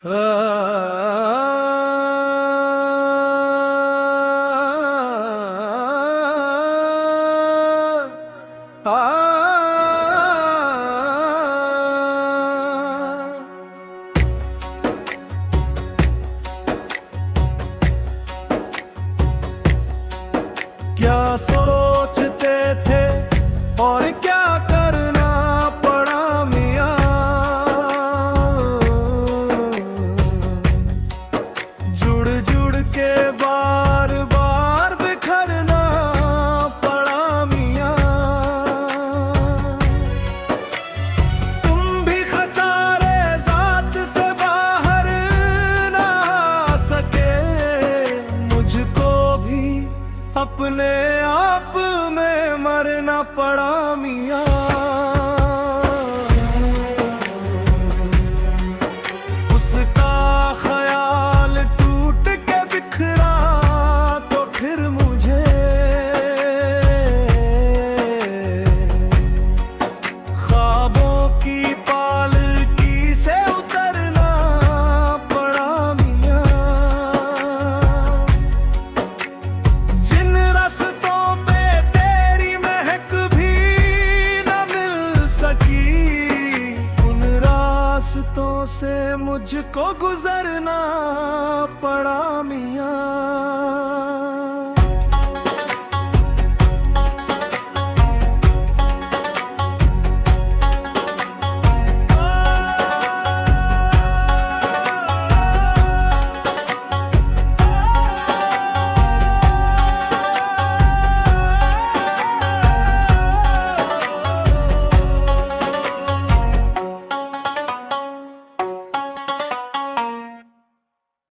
क्या सोचते थे और क्या करना पड़ा मियां, जुड़ जुड़ के बार बार बिखरना पड़ा मियां। तुम भी खसारे ज़ात से बाहर ना आ सके, मुझको भी अपने आप में मरना पड़ा मियां। उसका ख्याल टूट के बिखरा तो फिर मुझे ख्वाबों की पालकी से उतरना पड़ा मियां। जिन रास्तों पे तेरी महक भी न मिल सकी, उन रास्तों से मुझको गुजरना पड़ा मियां।